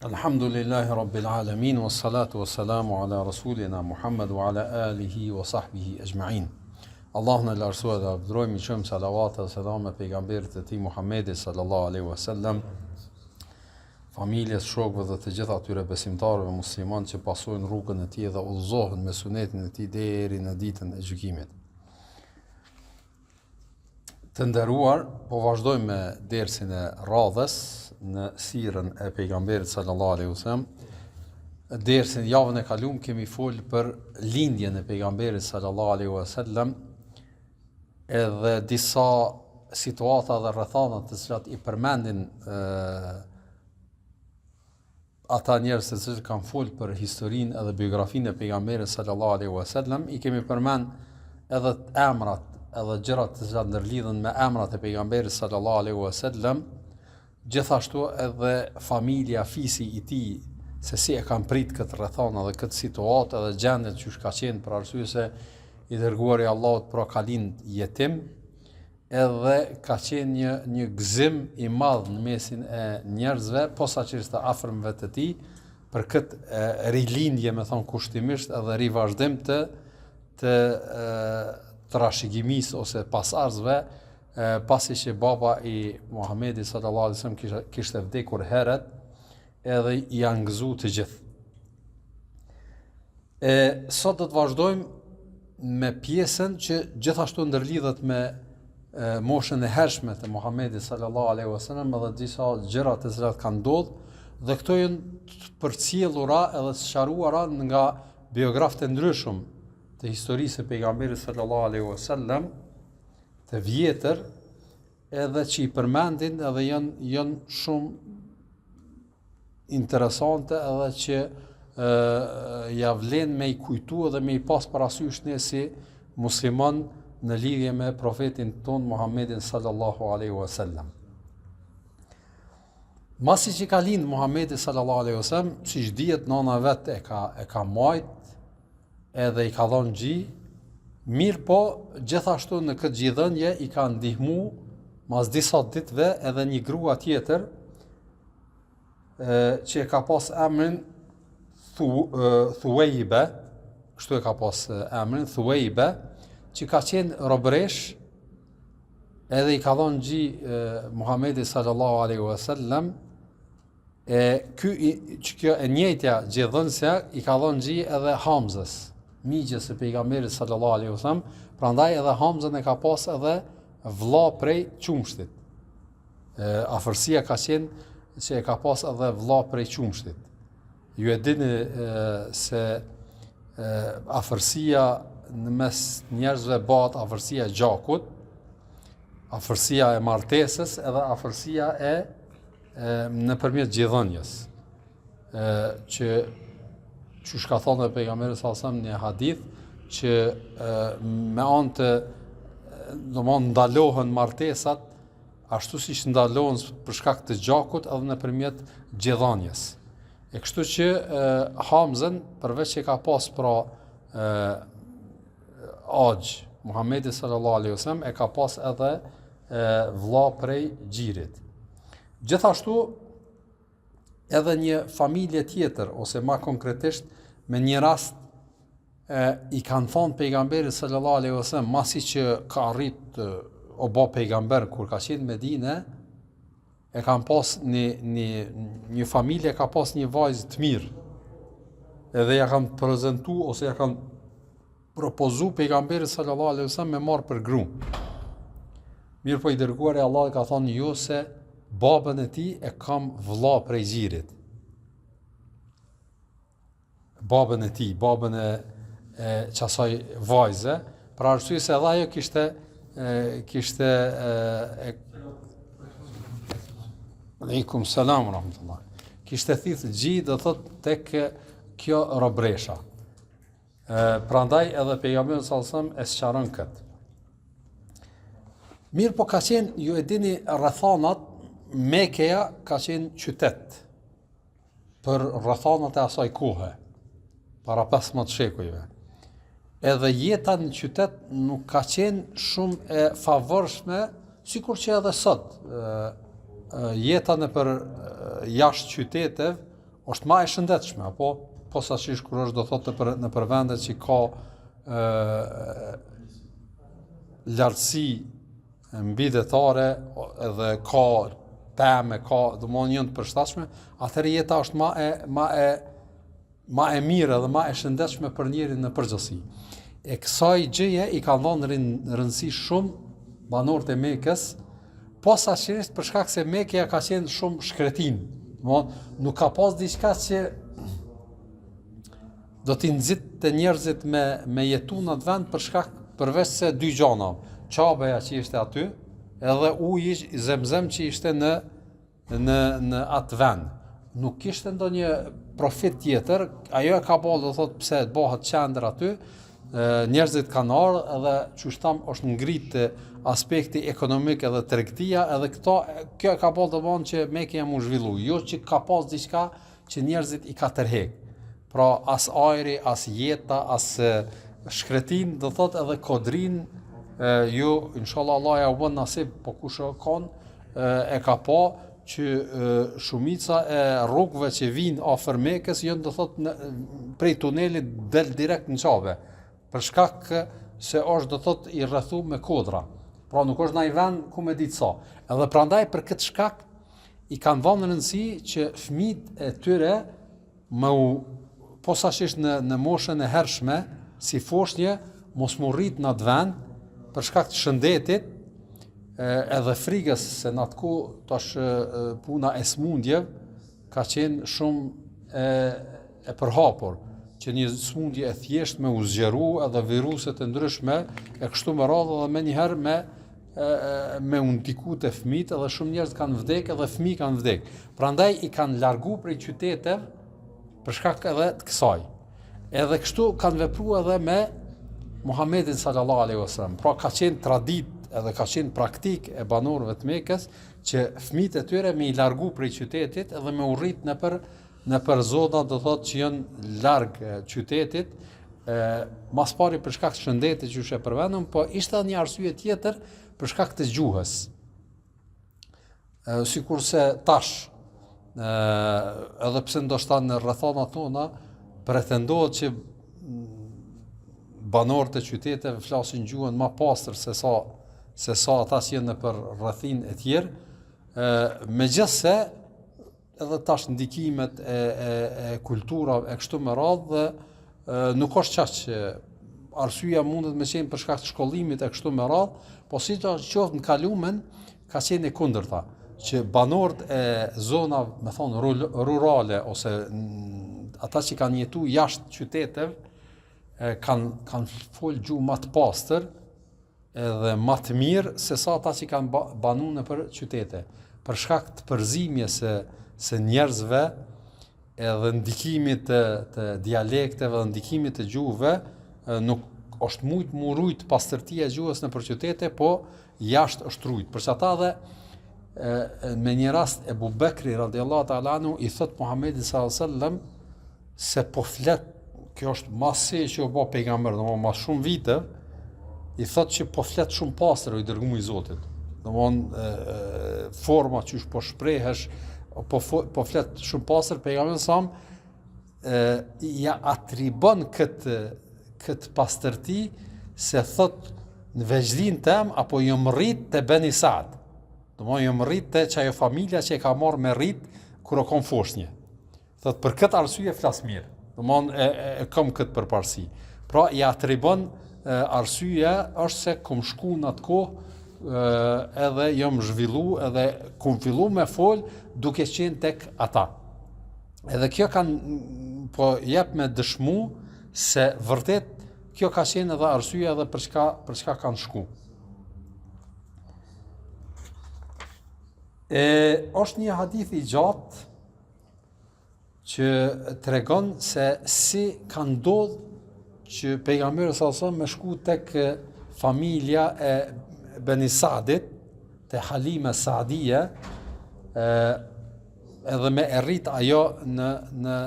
Alhamdulillahi Rabbil Alamin, wa salatu wa salamu ala Rasulina Muhammad wa ala alihi wa sahbihi ajma'in. Allahun e larsua dhe abdrojmë i qëmë salavat dhe selam e pejgamberit e ti Muhammedi sallallahu aleyhi wa sallam, familjes, shokëve dhe të gjitha atyre besimtarëve musliman që pasojnë rrugën e tij dhe udhëzohen me sunetin e tij deri në ditën e gjykimit. Të nderuar, po vazhdojmë me dersin e radhës në sirën e pejgamberit sallallahu alaihi wasallam. Dersin javën e kaluar kemi folur për lindjen e pejgamberit sallallahu alaihi wasallam, edhe disa situata dhe rrethana të cilat i përmendin ata njerëz të cilët kanë folur për historinë edhe biografinë e pejgamberit sallallahu alaihi wasallam, i kemi përmend edhe emrat edhe gjërat të cilat ndërlidhen me emrat e pejgamberit sallallahu alaihi wasallam, gjithashtu edhe familja, fisi i tij, se si e kanë prit këtë rrethana dhe këtë situatë edhe gjendjet që ka qenë, për arsye se i dërguari i Allahut pra ka lind jetim, edhe ka qenë një gëzim i madh në mesin e njerëzve, posaçërisht të afërmëve të tij, për këtë rilindje, me thon kushtimisht, edhe rivazhdim të trashëgimisë ose pasardhësve, pasi që baba i Muhamedit sallallahu alaihi wasallam kishte vdekur herët, edhe i janë gëzu të gjithë. Sot do të vazhdojmë me pjesën që gjithashtu ndërlidhet me moshën e hershme të Muhamedit sallallahu alaihi wasallam edhe disa gjëra të cilat kanë ndodhur, dhe këto janë përcjellura edhe të sqaruara nga biografë të ndryshëm të historisë së pejgamberit sallallahu alaihi wasallam, të vjetër, edhe që i përmendin edhe janë shumë interesante, edhe që ja vlen me i kujtu edhe me i pas parasysh ne si musliman në lidhje me profetin ton Muhammedin sallallahu alaihi wasallam. Masi që ka lind Muhammedi sallallahu alaihi wasallam, siç dihet, nana vet e ka majt edhe i ka dhënë gji. Mirë po, gjithashtu në këtë gjithënje i ka ndihmu mas disa ditëve edhe një grua tjetër që e ka pas emrin Thuwejbe, kështu e ka pas emrin Thuwejbe, që ka qenë robresh, edhe i ka dhënë gji Muhamedi sallallahu alaihi wasallam. Kjo e njëjtja gjithënësja i ka dhënë gji edhe Hamzës, miqës së pejgamberit sallallahu alaihi wasallam, prandaj edhe Hamzën e ka pas edhe vlla prej qumshtit. Afërsia ka qenë që e ka pas edhe vlla prej qumshtit. Ju e dini se afërsia në mes njerëzve bëhet afërsia e gjakut, afërsia e martesës edhe afërsia e nëpërmjet gjithënjes. Që ka thonë pejgamberi sallallahu alaihi wasallam një hadith që me anë të ndalohen martesat ashtu siç ndalohen për shkak të gjakut edhe nëpërmjet gjithënjes. Kështu që Hamzën, përveç që ka pas pra agj Muhamedi sallallahu alaihi wasallam, e ka pas edhe vlla prej xhirit. Gjithashtu edhe një familje tjetër, ose ma konkretisht me një rast, i kanë thonë pejgamberit sallallahu alaihi wasallam, masi që ka arrit o bë pejgamber kur ka qenë në Medinë, e kanë pas një familje ka pas një vajzë të mirë, edhe ja kanë prezentu ose ja kanë propozu pejgamberit sallallahu alaihi wasallam me marrë për gru. Mirë po i dërguari i Allahut ka thonë jo, se babën e tij e kam vlla prej xhirit. Babën e tij, babën e qasaj vajze, për arsye se edhe ajo kishte Aleikum selam rahmetullah. Kishte thith gji, do thot tek kjo robresha. Prandaj edhe pejgamberi sallallahu alaihi wasallam e sqaron kët. Mirë po ka qenë, ju e dini, rrethanat, Mekeja ka qenë qytet për rrethanat e asaj kohe, para 15 shekujve. Edhe jeta në qytet nuk ka qenë shumë e favorshme, sikur që edhe sot. Jeta nëpër jashtë qyteteve është më e shëndetshme, apo posaçërisht kur është do thotë në për vende që ka lartësi mbi detare edhe ka pemë, ka domthonë një të përshtatshme, atëherë jeta është më e mirë dhe më e shëndetshme për njeriu në përgjithësi. E kësaj gjëje i kanë dhënë rëndësi shumë banorët e Mekës, posaçërisht për shkak se Mekja ka qenë shumë shkretin. Nuk ka pas diçka që do t'i nxitte njerëzit me jetu në atë vend përveç se dy gjëra. Qabeja që ishte aty, edhe uji i Zemzem që ishte në atë vend. Nuk kishte ndonjë profit tjetër, ajo e ka bërë, do thotë pse bëhet qendër aty, njerëzit kanë ardhur edhe çush tham është ngrit aspekti ekonomik edhe tregtia, edhe kjo ka bërë domosdoshmë që Mekja mu zhvillu, jo që ka pas diçka që njerëzit i ka tërheq. Pra as ajri, as jeta, as shkretin, do thotë edhe kodrin, ju inshallah Allah ja u bën nasib, po kush e ka pa që shumica e rrugëve që vijnë afër Mekës janë do thotë prej tunelit del direkt në Qabe, për shkak se është do thotë i rrethu me kodra. Pra nuk është ndaj vend ku me ditë sa. Edhe prandaj për këtë shkak i kanë vënë rëndësi që fëmijët e tyre posaçërisht në moshën e hershme, si foshnjë, mos mu rrit në atë vend për shkak të shëndetit, edhe frikës se në atë kohë tash puna e smundjeve ka qenë shumë e përhapur, që një smundje e thjesht me u zgjeru edhe viruset e ndryshme e kështu me radhë edhe me njëherë me u ndiku të fëmijët edhe shumë njerëz kanë vdekë edhe fëmijë kanë vdekë. Prandaj i kanë largu prej qyteteve për shkak edhe të kësaj. Edhe kështu kanë vepruar edhe me Muhamedit sallallahu alaihi wasallam. Pra ka qenë traditë edhe ka qenë praktik e banorëve të Mekës që fëmijët e tyre me i largu prej qytetit edhe me u rrit nëpër zona do thotë që janë larg qytetit, mas pari për shkak të shëndetit që e përmendëm, po ishte një arsye tjetër për shkak të gjuhës. Sikurse tash, edhe pse ndoshta në rrethana tona pretendohet që banorët e qyteteve flasin gjuhën më pastër se sa ata që janë nëpër rrethin e tjerë, megjithse edhe tash ndikimet e kulturave e kështu me radhë nuk është çaq arsyeja mundet me qenë për shkak të shkollimit e kështu me radhë, po sidoqoftë në kalumen ka qenë e kundërta, që banorët e zonave, me thonë rurale ose ata që kanë jetu jashtë qyteteve kanë folë gjuhë më të pastër edhe më të mirë se sa ata që kanë banu nëpër qytete. Për shkak të përzimjes së njerëzve edhe ndikimit të dialekteve dhe ndikimit të gjuhëve, nuk është mujt mu rujt pastërtia e gjuhës nëpër qytete, po jashtë është rujt. Për që ata dhe me një rast Ebu Bekri radiallahu ta'ala anhu i thot Muhammedit sallallahu alaihi wasallam se po flet, kjo është masi që u bë pejgamber, domthonë mas shumë vite, i thot që po flet shumë pastër i dërguar i Zotit. Domthonë forma që po shprehesh, po flet shumë pastër pejgamberi sa ja atribon këtë pastërti se thot në veçdin tem apo jam rrit te Beni Saad. Domthonë jam rrit te çajo familja që e ka marrë me rrit kur o kon foshnjë. Thot për këtë arsye flas mirë. Domthonë e kam këtë përparësi. Pra i atribon arsyeja është se kum shku në atë kohë edhe jam zhvillu edhe kum fillu me fol duke qenë tek ata. Edhe kjo po jep me dëshmu se vërtet kjo ka qenë edhe arsyeja edhe për çka kanë shku. Është një hadith i gjatë që tregon se si ka ndodhur që pejgamberi sallallahu alajhi wasallam me shku tek familja e Beni Saadit, te Halime Saadia, edhe me rrit ajo në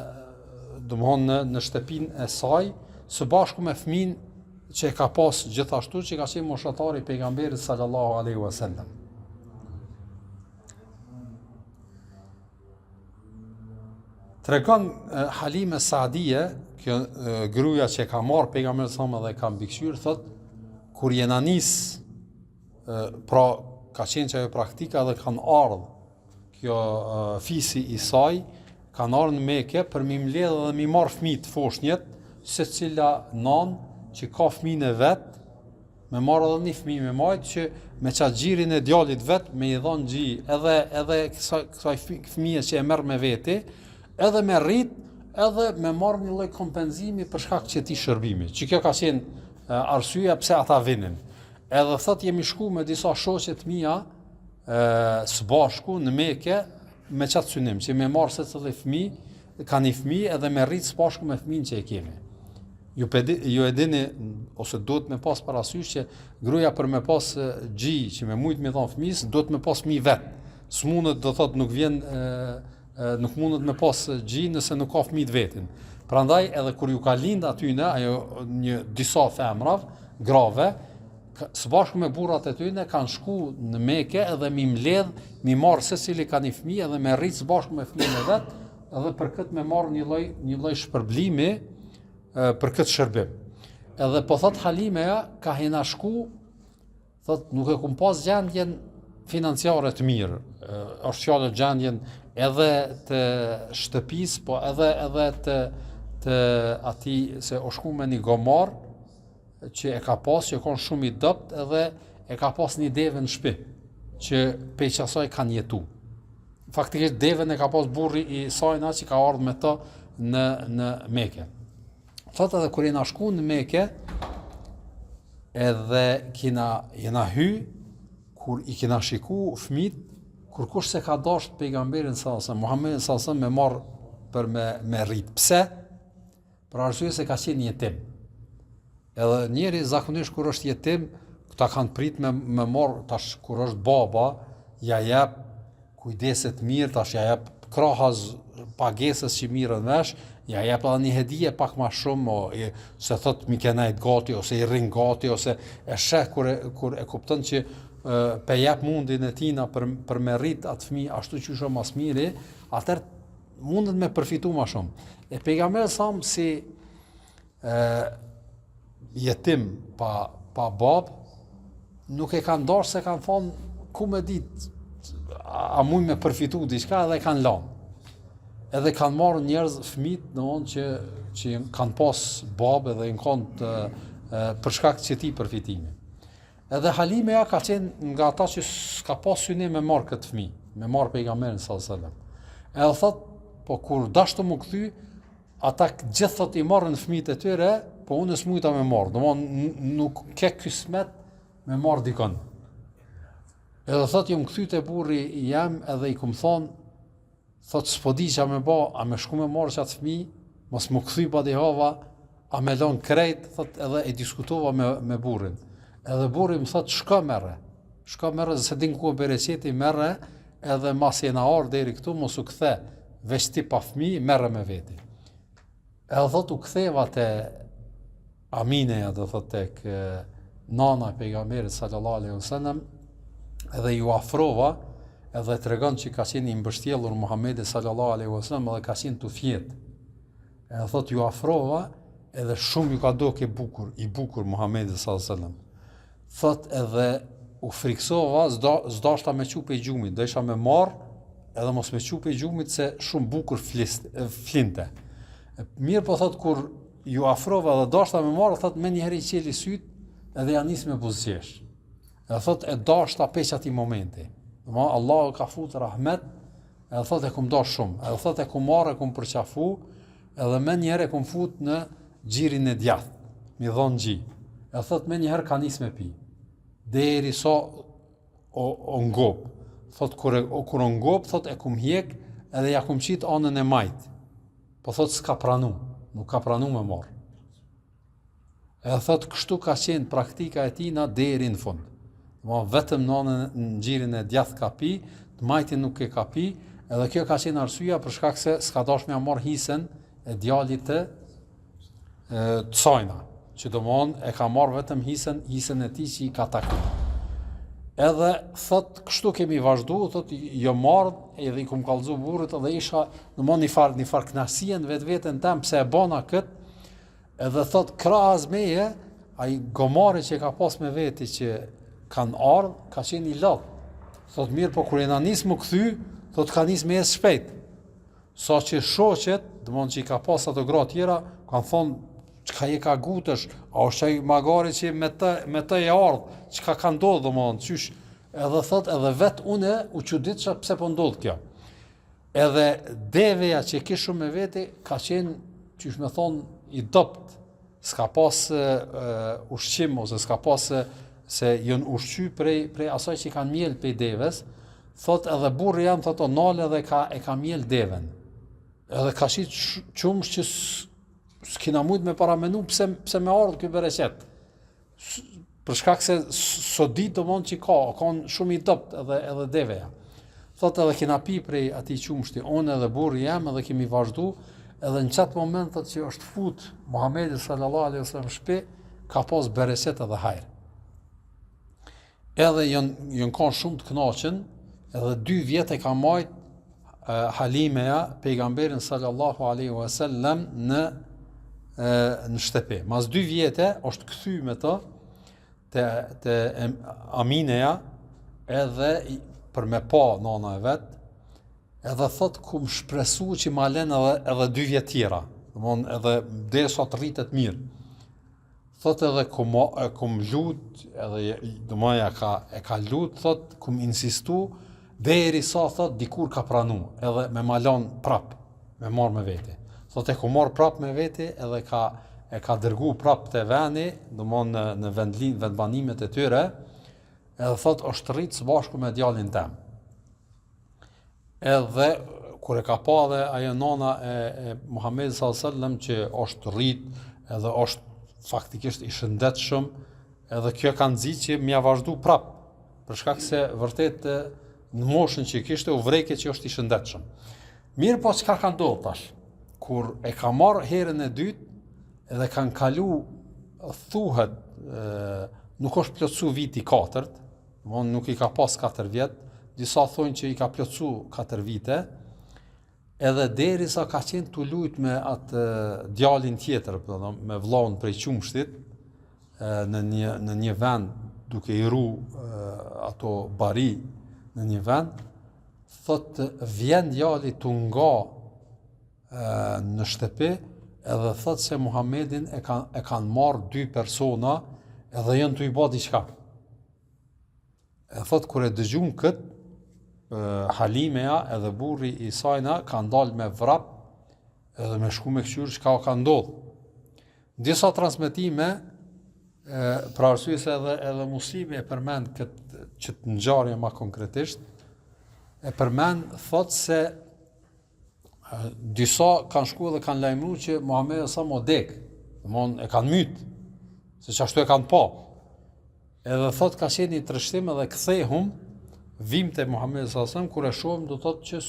shtëpinë e saj, së bashku me fëmin që e ka pas gjithashtu që ka qenë moshatari i pejgamberit sallallahu alaihi wasallam. Tregon Halime Saadie, kjo gruaja që ka marrë pejgamberin sallallahu alaihi wasallam dhe ka mbikëqyr, thot kur jena nis, pra ka qenë që ajo praktika dhe kanë ardhur kjo fisi i saj, kanë ardhur në Mekë për mi mbledh dhe mi marr fëmijë të foshnjët, secila nan që ka fëmijën e vet, me marrë edhe një fëmijë me majtë që me qatë gjirin e djalit vet me i dhonë gji edhe kësaj fëmije që e merr me veti, edhe me rrit, edhe me marrë një lloj kompenzimi për shkak që ti shërbimi. Që kjo ka qenë arsyeja pse ata vinin. Edhe thot jemi shku me disa shoqet mia së bashku në Mekë me qatë synim, që me marrë secili fëmijë, ka një fëmijë edhe me rrit së bashku me fëmijën që e kemi. Ju e dini, ose duhet me pas parasysh që gruaja për me pas gji që me mujt me dhon fëmijës, duhet me pas fëmijë vet. S'mundet, do thot, nuk mundet me pas gji nëse nuk ka fëmijë vetin. Prandaj edhe kur ju ka lind atyne, ajo disa femrav, grave, së bashku me burrat e tyne kanë shku në Mekë edhe mi mbledh, mi marr secili ka një fëmijë edhe me rrit së bashku me fëmijën e vet, edhe për këtë me marr një lloj shpërblimi për këtë shërbim. Edhe po thot Halimeja ka hina shku, thot nuk e kum pas gjendjen financiare të mirë, është fjallë gjendjen edhe të shtëpisë, po edhe të ati se o shku me një gomar që e ka pas, që konë shumë i dopt, edhe e ka pas një deve në shtëpi, që pe qasaj kanë jetu. Faktikisht deven e ka pas burri i sajna që ka ardhur me to në Mekë. Thot edhe kur jena shku në Mekë, edhe jena hy, kur i kena shiku fëmit, kur kush se ka dasht pejgamberin sallallahu Muhammedin sallallahu me marr për me rrit. Pse? Për arsye se ka qenë jetim. Edhe njeri zakonisht kur është jetim, këta kanë prit me marr, tash kur është baba, ja jep kujdeset mirë, tash ja jep krahas pagesës që mirën vesh, ja jep edhe një hedije pak ma shumë, se thot mi kenajt gati, ose i rrin gati, ose e sheh kur e kupton që pe jep mundin e tina për me rrit atë fëmijë ashtu që shumë mas miri, atër mundet me përfitu ma shumë. E pejgamberi sa si jetim pa bab, nuk e kanë darë se kanë thonë ku me dit, a muj me përfitu diçka edhe kanë lanë. Edhe kanë marrë njerëz fëmijë domthonë që kanë pas babë dhe kanë për shkak që ti përfitimi. Edhe Halimeja ka qenë nga ata që s'ka pas synim me marrë këtë fëmijë, me marrë pejgamberin sallallahu alajhi wasallam. Edhe thot, po kur dashtu më kthy, ata gjithë thot i marrën fëmijët e tyre, po unë s'mujta me marrë. Domthonë nuk ke kismet me marrë dikon. Edhe thot jam kthy te burri jam edhe i kum thonë, thot s'po di qa me ba, a me shku me marrë qatë fëmijë, mos më kthy pa dihava, a me lon krejt, thot edhe e diskutova me burrin. Edhe burri më thot shka merre, se din ku e bereqeti merre, edhe mas jena arë deri këtu, mos u kthe, veç ti pa fëmijë, merre me veti. Edhe thot u ktheva te Amineja, do thot tek nana e pejgamberit sallallahu alaihi wasallam, edhe ju afrova, edhe tregon që ka qenë i mbështjellur Muhamedi sallallahu alaihi wasallam edhe ka qenë të fjetë. Edhe thot ju afrova, edhe shumë ju ka doke i bukur Muhamedi sallallahu alaihi wasallam. Thot edhe u friksova, s'dashta me qupe i gjumit, do isha me marr, edhe mos me qupe i gjumit se shumë bukur flinte. Mirë po thot kur ju afrova dhe dashta me marr, thot me njëherë i qeli syt, edhe ja nis me buzëqesh. Edhe thot e dashta peq ati momenti. Allahu ka fut rahmet, edhe thot e kum dash shumë, edhe thot e kum marrë, e kum përqafu, edhe me njerë e kum fut në gjirin e djath, mi dhonë gji. Edhe thot me njerë ka nis me pi, deri so o ngop. Thot kur o ngop, thot e kum hjek, edhe ja kum qit anën e majt. Po thot s'ka pranu, nuk ka pranu me marrë. Edhe thot kështu ka qenë praktika e tina deri në fund. Vetëm në gjirin e djath ka pi, të majtin nuk e ka pi, edhe kjo ka qenë arsyeja për shkak se s'ka dash me marr hisen e djalit të sajna, që domthon e ka marr vetëm hisen e tij që i ka takuar. Edhe thot kështu kemi vazhdu, thot jo marrë, edhe i kum kallëzu burrit edhe isha domon një far kënaqësie në vetveten tem pse e bona kët. Edhe thot krahas meje, ai gomari që ka pas me veti që kanë ardhur, ka qenë i lot. Thot mirë, po kur e na nis më kthy, thot ka nis me shpejt. Sa që shoqet, domon që i ka pas ato gra tjera, kanë thonë çka je ka gutësh, a është ai magari që me të e ardh, çka ka ndodhur domon, çysh. Edhe thot edhe vet unë u çuditша pse po ndodh kjo. Edhe deveja që kishu me veti ka qenë, çysh me thon, i dopt. S'ka pas ushqim ose s'ka pas se janë ushqy prej asaj që kanë miel pe deves. Thot edhe burri jam thot onale dhe e ka miel deven. Edhe ka shit qumsh që s'kina mujt me paramenu pse me ardhë ky bereqet. Për shkak se sodit do mund që kanë shumë i dopt edhe deveja. Thot edhe kina pi prej atij qumshti, unë edhe burri jam edhe kemi vazhdu, edhe në qatë moment thot që është fut Muhamedi sallallahu alaihi wasallam shpi, ka pas bereqet edhe hajr. Edhe janë kanë shumë të kënaqën, edhe 2 vjet e ka marrë Halimeja pejgamberin sallallahu alaihi wasallam në shtëpi. Mas 2 vjete është kthy me të te Amineja edhe për me pa nana e vet, edhe thot kum shpresu që ma len edhe 2 vjet tjera. Domthon edhe derisa të rritet mirë. Thot edhe kum lut, edhe domoja e ka lut, thot kum insistu derisa thot dikur ka pranu, edhe me malon prap, me marr me veti. Thot e ku marr prap me veti edhe e ka dërgu prap te veni, domthon në vendbanimet e tyre, edhe thot është rrit së bashku me djalin tem. Edhe kur e ka pa dhe ajo nana e Muhamedit sallallahu alaihi wasallam që është rrit, edhe është faktikisht i shëndetshëm, edhe kjo ka nxit që m'ia vazhdu prap, për shkak se vërtet në moshën që kishte u vreke që është i shëndetshëm. Mirë, po çka ka ndodhur tash? Kur e ka marrë herën e dytë, edhe kanë kalu, thuhet, nuk është plotsu viti 4, nuk i ka pas 4 vjet, disa thonë që i ka plotsu 4 vite, edhe derisa ka qenë tu lujt me atë djalin tjetër, me vllaun prej qumshtit, në një vend, duke i ru ato bari në një vend, thot vjen djali tu nga në shtëpi, edhe thot se Muhamedin e kanë marrë 2 persona, edhe janë tu i bë diçka. E thot kur e dëgjun kët, Halimeja edhe burri i sajna kanë dalë me vrap, edhe me shku me këshyr çka ka ndodhur. Disa transmetime, për arsye se edhe Muslimi e përmend këtë ngjarje më konkretisht, e përmend thot se disa kanë shku dhe kanë lajmëruar që Muhamedi sa mo dek, domthon e kanë myt, se çashtu e kanë pa. Edhe thot ka qenë një trështim edhe kthehum, vim te Muhamedi sallallahu alaihi wasallam, kur e shohim do thot që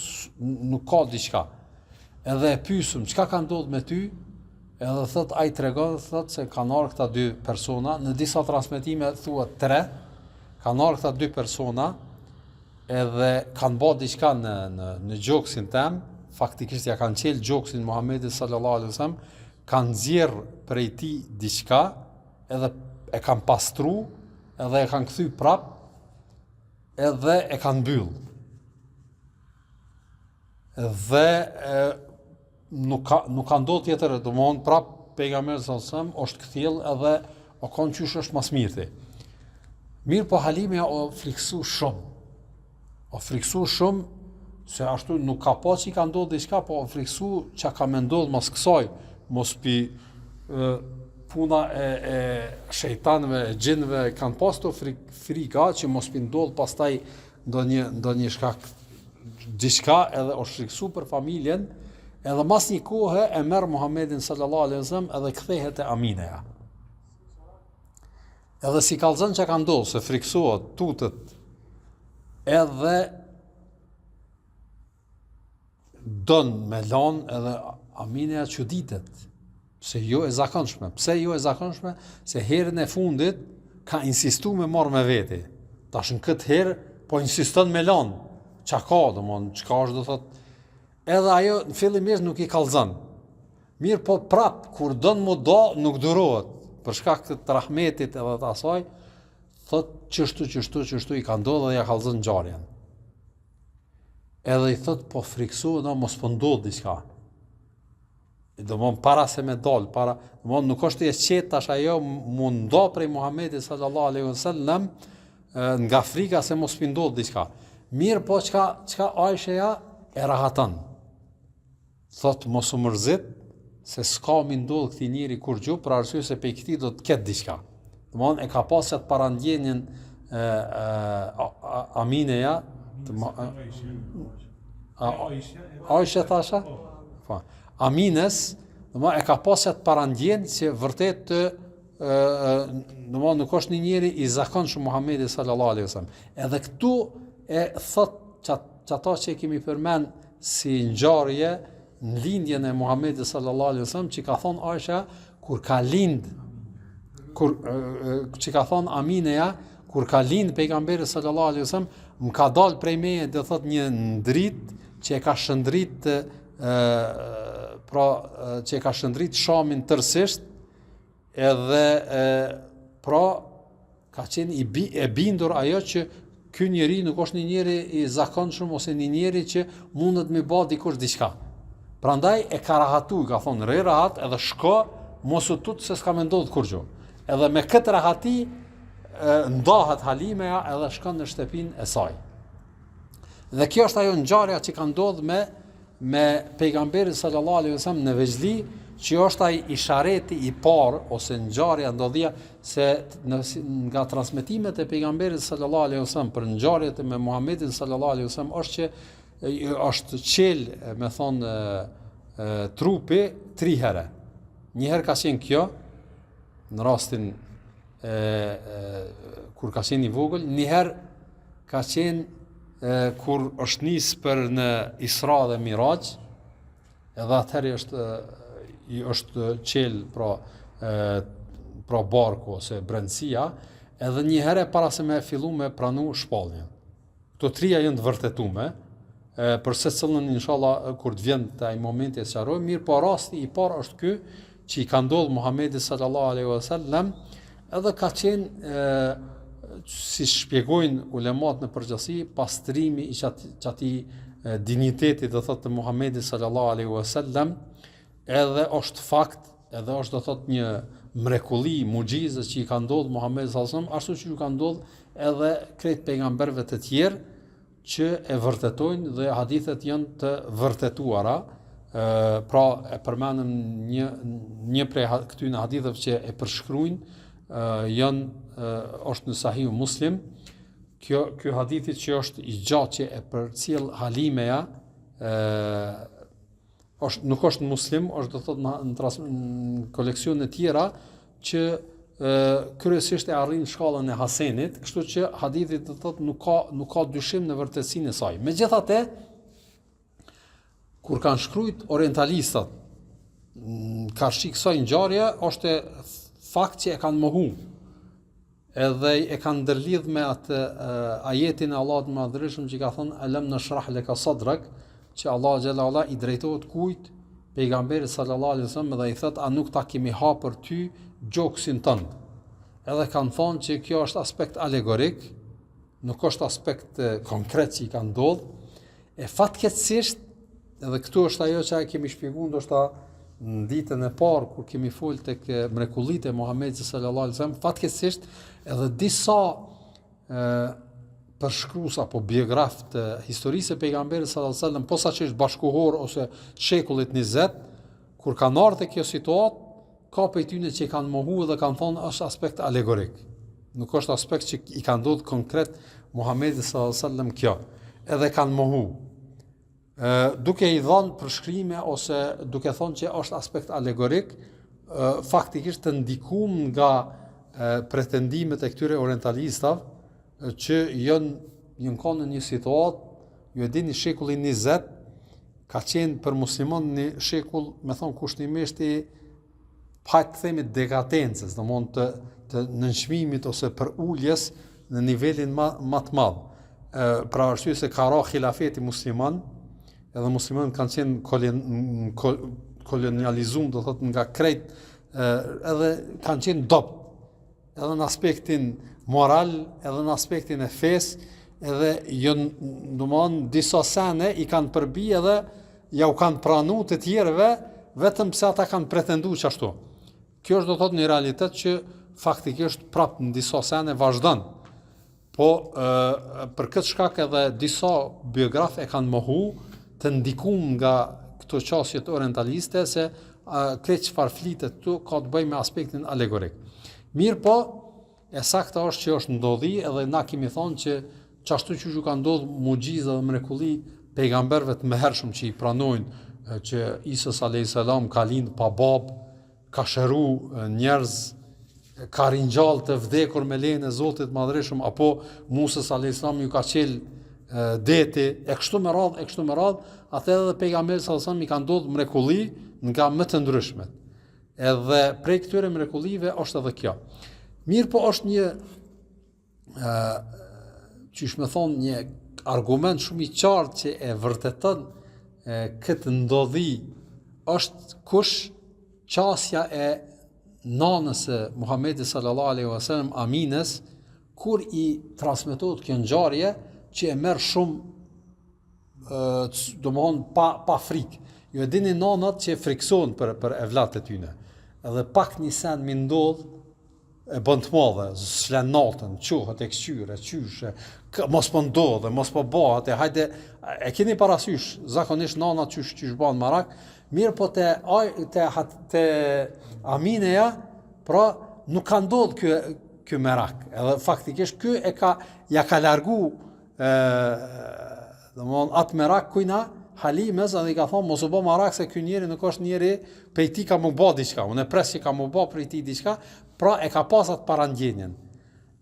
nuk ka diçka. Edhe e pyesëm çka ka ndodhur me ty, edhe thot ai tregon thot se kanë ardhur këta 2 persona, në disa transmetime thuhet 3, kanë ardhur këta 2 persona, edhe kanë bërë diçka në gjoksin tem, faktikisht ja kanë qelë gjoksin Muhamedit sallallahu alaihi wasallam, kanë nxjerr prej tij diçka, edhe e kanë pastru, edhe e kanë kthy prap, edhe e kanë mbyll. Dhe nuk ka ndodhur tjetër, domthon prap pejgamberi sallallahu alaihi wasallam është kthjell edhe o kanë qysh është mas mirti. Mirë, po Halimja o friksu shumë. O friksu shumë, se ashtu nuk ka pa që i ka ndodhur diçka, po o friksu që ka me ndodhur mas kësaj, mos pi puna e shejtanëve, e gjinëve, kanë pas të frika që mos pi ndodhur pastaj ndonjë shkak diçka, edhe o friksu për familjen, edhe mas një kohë e merr Muhamedin sallallahu alaihi wasallam edhe kthehet te Amineja. Edhe si kallzon që ka ndodhur, se friksohet, tutet, edhe don me lan, edhe Amineja çuditet, se jo e zakonshme. Pse jo e zakonshme? Se herën e fundit ka insistuar me marr me veti. Tash në këtë herë po insiston me lanë. Qa ka, çka është do thot. Edhe ajo në fillimisht nuk i kallzon. Mirë po prap kur don mu do nuk durohet. Për shkak të rahmetit edhe të asaj, thot çështu i ka ndodhur dhe ja kallzon ngjarjen. Edhe i thot po friksohet mos po ndodh diçka. Para se me dal, nuk është e qetë tash ajo mund ndo prej Muhamedit sallallahu alaihi wasallam nga frika se mos ndodh diçka. Mirë po çka Aisha e rahaton. Thot mos u mërzit se s'ka mi ndodh këtij njeri kur gju, për arsye se pe këtij do të ketë diçka. E ka pasur atë parandjenjen Amineja, Aisha thasha? Amines, e ka pasur atë parandjen se vërtet nuk është një njeri i zakonshëm Muhamedi sallallahu alaihi wasallam. Edhe këtu e thot çato që kemi përmend si ngjarje në lindjen e Muhamedit sallallahu alaihi wasallam, që ka thonë Aisha kur ka lind, që ka thonë Amineja kur ka lind pejgamberi sallallahu alaihi wasallam, më ka dalë prej meje dhe thot një ndrit që e ka shëndrit që e ka shëndrit shamin tërësisht, edhe ka qenë e bindur ajo që ky njeri nuk është një njeri i zakonshëm ose një njeri që mundet me bë dikush diçka. Prandaj e ka rahatu, ka thonë re rahat edhe shko, mos u tut se s'ka me ndodh kur gjë. Edhe me këtë rahati ndahet Halimeja edhe shkon në shtëpinë e saj. Dhe kjo është ajo ngjarja që ka ndodhur me pejgamberin sallallahu alaihi wasallam në Vezli, që është ai ishareti i parë ose ngjarja ndodhia se nga transmetimet e pejgamberit sallallahu alaihi wasallam për ngjarjet me Muhamedit sallallahu alaihi wasallam është që është qel, me thonë, trupi 3 herë. Një herë ka qenë kjo, në rastin kur ka qenë i vogël, një herë ka qenë kur është nis për në Isra dhe Miraj, edhe atëherë është qel pra barku ose brendësia, edhe një herë para se me fillu me pranu shpalljen. Këto 3 janë të vërtetume, për secilën inshallah kur të vjen te ai momenti e sqarojmë, mirë po rasti i parë është ky që i ka ndodhur Muhamedit sallallahu alaihi wasallam, edhe ka qenë si shpjegojnë ulemat në përgjithësi, pastrimi i çatij dinjiteti do thotë të Muhamedit sallallahu alaihi wasallam, edhe është fakt, edhe është do thotë një mrekulli, mugjizë që i ka ndodhur Muhamedit sallallahu alaihi wasallam, ashtu që i ka ndodhur edhe krejt pejgamberëve të tjerë që e vërtetojnë dhe hadithet janë të vërtetuara. Pra e përmendëm një prej këtyre haditheve që e përshkruajnë është në Sahihu Muslim. Ky hadithi që është i gjatë që e përcjell Halimeja, nuk është Muslim, është do thotë në koleksione të tjera që kryesisht e arrin shkallën e Hasenit, kështu që hadithi do thotë nuk ka dyshim në vërtetësinë e saj. Megjithatë, kur kanë shkruajt orientalistat karshi kësaj ngjarje, është fakt që e kanë mohu. Edhe e kanë ndërlidh me atë ajetin e Allahut të Madhërisëm që ka thënë alam nashrah laka sadrak, që Allah xhalla ualla i drejtohet kujt? Pejgamberit sallallahu alaihi wasallam, dhe i thotë a nuk ta kemi hapur ty gjoksin tënd. Edhe kanë thonë që kjo është aspekt alegorik, nuk është aspekt konkret që i ka ndodhur. E fatkeqësisht, edhe këtu është ajo që kemi shpjeguar ndoshta në ditën e parë kur kemi folur tek mrekullitë e Muhamedit sallallahu alaihi wasallam, fatkeqësisht edhe disa përshkrues apo biograf të historisë e pejgamberit sallallahu alaihi wasallam, posaçërisht bashkohor ose shekullit 20, kur kanë ardhur te kjo situatë, ka prej tyre që kanë mohu dhe kanë thonë është aspekt alegorik. Nuk është aspekt që i ka ndodhur konkret Muhamedit sallallahu alaihi wasallam kjo. Edhe kanë mohu. Duke i dhënë përshkrime ose duke thonë që është aspekt alegorik, faktikisht të ndikuar nga pretendimet e këtyre orientalistave që janë kanë një situatë, ju e dini shekulli 20 ka qenë për musliman një shekull, me thonë kushtimisht i të themi dekadencës, domthonë të nënçmimit ose për uljes në nivelin më të madh. Pra arsye se ka ra khilafeti musliman, edhe muslimanët kanë qenë kolonializuar, do thotë nga krejt, edhe kanë qenë dopt, edhe në aspektin moral, edhe në aspektin e fesë, edhe domthon disa sene i kanë përbi edhe ja u kanë pranu të tjerëve, vetëm pse ata kanë pretenduar çashtu. Kjo është do thotë një realitet që faktikisht prapë në disa sene vazhdon. Po për këtë shkak edhe disa biograf e kanë mohu të ndikuar nga këto qasjet orientaliste se këtë çfarë flitet këtu ka të bëjë me aspektin alegorik. Mirë po, e sakta është që është ndodhi edhe na kemi thonë që çashtu që ju ka ndodhur mucize dhe mrekulli pejgamberëve të mëhershëm që i pranojnë që Isa alayhis salam ka lind pa babë, ka shëru njerëz, ka ringjall të vdekur me lejen e Zotit Madhërisëm, apo Musa alayhis salam ju ka qel deti, e kështu me radhë, atë edhe pejgamberi sallallahu alajhi wasallam i ka ndodhur mrekulli nga më të ndryshmet. Edhe prej këtyre mrekullive është edhe kjo. Mirë po është një qysh me thonë një argument shumë i qartë që e vërteton këtë ndodhi është kush qasja e nanës së Muhamedit sallallahu alaihi wasallam Amines, kur i transmetohet kjo ngjarje që e merr shumë domthon pa frikë. Ju e dini nanat që friksohen për evlatët e tyre. Edhe pak një sen mi ndodh e bën të madhe, s'len natën, quhet e këshyre, qyshe, mos po ndodhe, mos po bëhet, hajde, e keni parasysh, zakonisht nanat qysh bën marak, mirë po te Amineja, pra nuk ka ndodh ky merak. Edhe faktikisht ky ja ka largu domthon atë merak kujna Halimes, edhe i ka thonë mos u bë marak se ky njeri nuk është njeri prej ti ka mu bë diçka. Unë pres që ka mu bë prej ti diçka, pra e ka pas atë parandjenjen.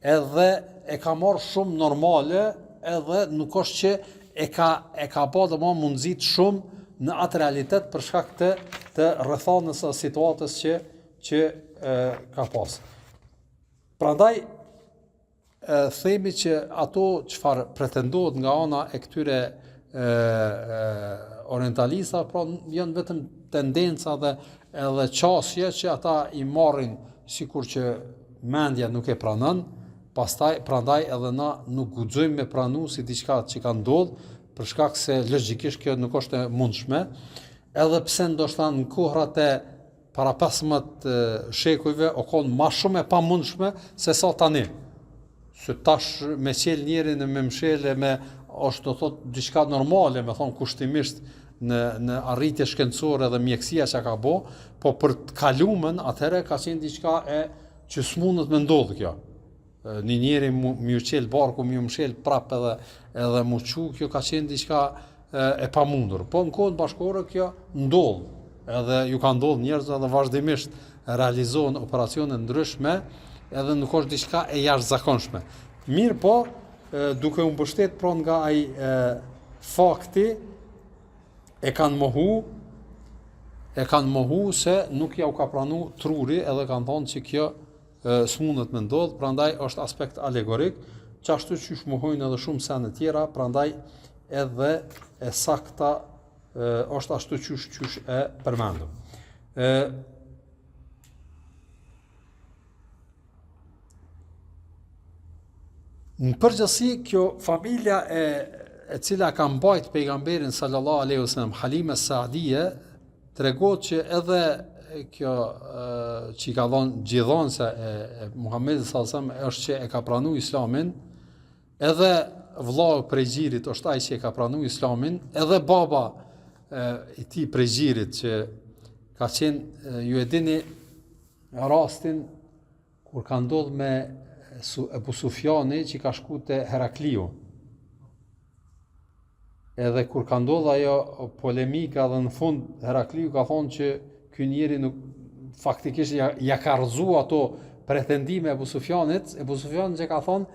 Edhe e ka marrë shumë normale, edhe nuk është që e ka bë domthon mundësit shumë në atë realitet për shkak të rrethanës së situatës që ka pas. Prandaj themi që ato çfarë pretendohet nga ana e këtyre orientalista, pra janë vetëm tendenca dhe edhe qasje që ata i marrin sikur që mendja nuk e pranon, prandaj edhe na nuk guxojmë me pranu si diçka që ka ndodhur, për shkak se logjikisht kjo nuk është e mundshme, edhe pse ndoshta në kohrat e para 15 shekujve o konë ma shumë e pa mundshme se sa tani. Se tash me qel njerin me mshele është do thot diçka normale, me thon kushtimisht në arritje shkencore dhe mjekësia që ka bo, po për të kalumen atëherë ka qenë diçka që s'mundet me ndodhë kjo. Një njeri më qel barku, më mshel prap edhe më qu, kjo ka qenë diçka e pamundur. Po në kohën bashkore kjo ndodh, edhe ju ka ndodh njerëz edhe vazhdimisht realizohen operacione ndryshme, edhe nuk është diçka e jashtëzakonshme. Mirë po, duke u mbështet pra nga ai fakti, e kanë mohu se nuk ja u ka pranu truri, edhe kanë thonë që kjo s'mundet me ndodh, prandaj është aspekt alegorik, që ashtu që mohojnë edhe shumë sene tjera, prandaj edhe e sakta është ashtu qysh e përmendëm. Në përgjithësi, kjo familja e cila ka mbajt pejgamberin sallallahu alaihi wasallam, Halime Saadije, tregon që edhe kjo që i ka dhënë gjithonse e Muhamedit sallallahu alaihi wasallam është që e ka pranuar Islamin, edhe vllau prej xhirit është ai që e ka pranuar Islamin, edhe baba i tij prej xhirit që ka qenë, ju e dini rastin kur ka ndodhur me Ebu Sufjani që ka shku te Herakliu. Edhe kur ka ndodhur ajo polemika dhe në fund Herakliu ka thonë që ky njeri nuk faktikisht ja ka rrëzu ato pretendime Ebu Sufjanit, Ebu Sufjani që ka thonë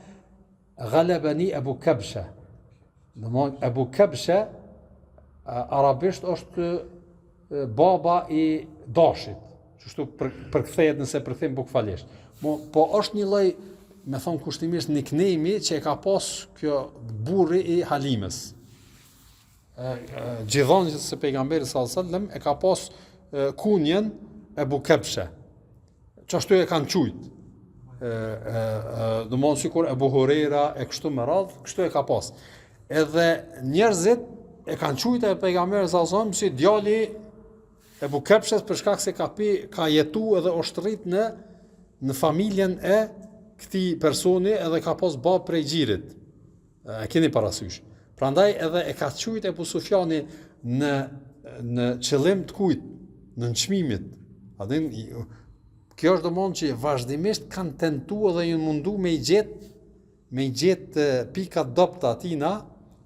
ghalabani Ebu Kabsha. Domthon Ebu Kabsha arabisht është baba i dashit. Kështu përkthehet nëse përkthejmë bukfalisht. Po është një lloj me thonë kushtimisht niknejmi që e ka pas kjo burri i Halimes. Gjithon që se pejgamberi sallallahu e ka pas kunjen Ebu Kepshe. Qashtu e kanë qujt. Do mund sikur Ebu Hurera e kështu me radh, kështu e ka pas. Edhe njerëzit e kanë qujt e pejgamberi sallallahu si djali Ebu Kepshes për shkak se ka jetu edhe oshtrit në familjen e këtij personi edhe ka pas bab prej xhirit. E keni parasysh. Prandaj edhe e ka qujt Ebu Sufjani në qëllim të kujt, në çmimit. Kjo është domthonjë që vazhdimisht kanë tentuar dhe janë mundu me i gjet pikat dobta atina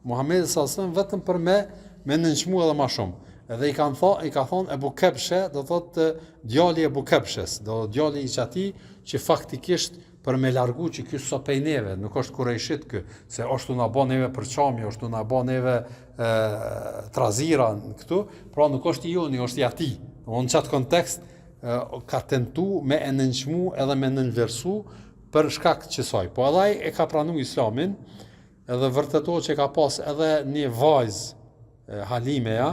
Muhamedi sallallahu vetëm për me nënçmu edhe më shumë. Edhe i ka thonë Ebu Kepshe, do thotë djali Ebu Kepshes, do djali i qati që faktikisht për me largu që ky so pej neve, nuk është kurejshit ky, se është na bën neve për çami, është na bën neve trazira këtu, pra nuk është i joni, është i ati. Në çat kontekst ka tentu me e nënçmu edhe me nënvlerësu për shkak të kësaj. Po edhe ai e ka pranuar Islamin, edhe vërtetohet që ka pas edhe një vajzë Halimeja,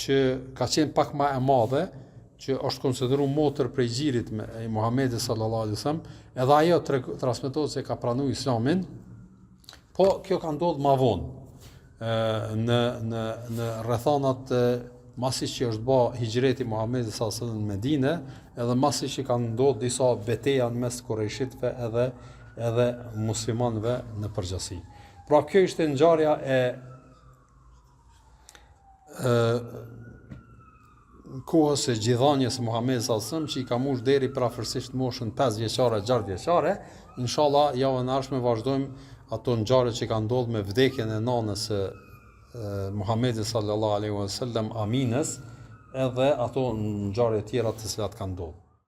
që ka qenë pak më e madhe, që është konsideruar motër prej xhirit i Muhamedit sallallahu alaihi wasallam, edhe ajo transmetohet se ka pranuar Islamin, po kjo ka ndodhur më vonë në rrethonat masi që është bë hijreti Muhamedit sallallahu alaihi wasallam në Medinë, edhe masi që kanë ndodhur disa betejë mes kurejshitëve edhe muslimanëve në përgjithësi. Pra kjo ishte ngjarja e kohës e gjithanjes Muhamedit sallallahu alaihi wasallam që i ka mush deri prafërsisht moshën 5 vjeçare, 6 vjeçare. Inshallah javën e ardhshme vazhdojmë ato ngjarje që kanë ndodhur me vdekjen e nanës së Muhamedit sallallahu alaihi wasallam Aminës, edhe ato ngjarje tjera të cilat kanë ndodhur.